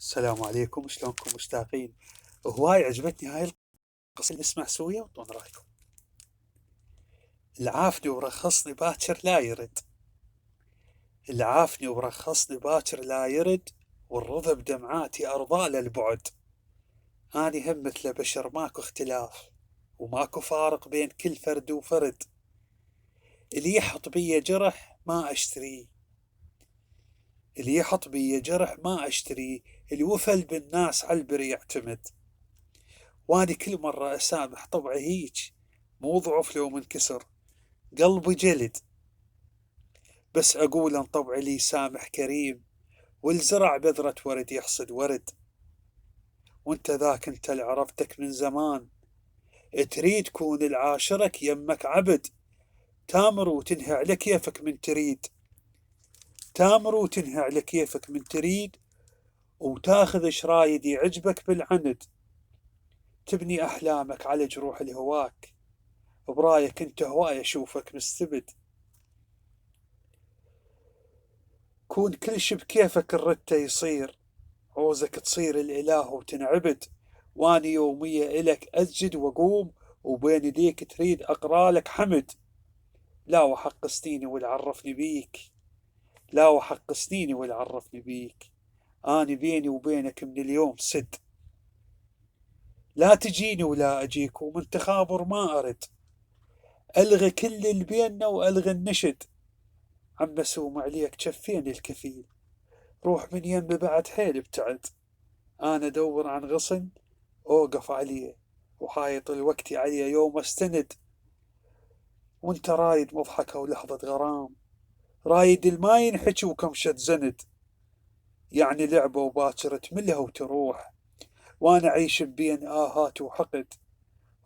السلام عليكم، شلونكم مشتاقين؟ هواي عجبتني هاي القصة، نسمع سويا وطون رايكم. العافني ورخصني باكر لا يرد، العافني ورخصني باكر لا يرد، والرضا بدمعاتي أرضى للبعد. أني هم مثل بشر ماكو اختلاف، وماكو فارق بين كل فرد وفرد. اللي يحط بيا جرح ما أشتريه، اللي يحط بيا جرح ما أشتريه، الوفل بالناس عالبر يعتمد. واني كل مرة أسامح طبعي هيج، مو ضعف لو منكسر قلبي جلد، بس أقول أن طبعي لي سامح كريم، والزرع بذرة ورد يحصد ورد. وانت ذاك انت اللي عرفتك من زمان، تريد كون العاشرك يمك عبد، تامر وتنهي على كيفك من تريد، تامر وتنهي على كيفك من تريد، وتاخذ شرايد يعجبك بالعند. تبني أحلامك على جروح الهواك، برايك انت هواي أشوفك مستبد. كون كل شي بكيفك الرتة يصير، عوزك تصير الإله وتنعبد. واني يومية إلك أسجد وأقوم، وبين يديك تريد أقرالك حمد. لا وحق سنيني والعرفني بيك، لا وحق سنيني والعرفني بيك. أني بيني وبينك من اليوم سد، لا تجيني ولا أجيك، ومن تخابر ما أرد. ألغي كل اللي بيننا وألغي النشد، عم بسوم عليك جفين الكفيل، روح من يم بعد حيل ابتعد. أنا أدور عن غصن أوقف عليه، وحايط الوقت عليه يوم استند. وانت رايد مضحكة ولحظة غرام، رايد الما ينحكي وكمشة زند. يعني لعبة وباكر تملها وتروح، وانا عيش بين آهات وحقد.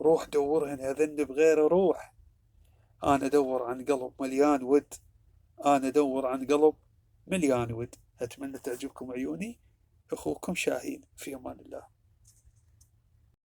روح دورهن أذن بغير روح، أنا أدور عن قلب مليان ود، أنا أدور عن قلب مليان ود. أتمنى تعجبكم عيوني. أخوكم شاهين، في أمان الله.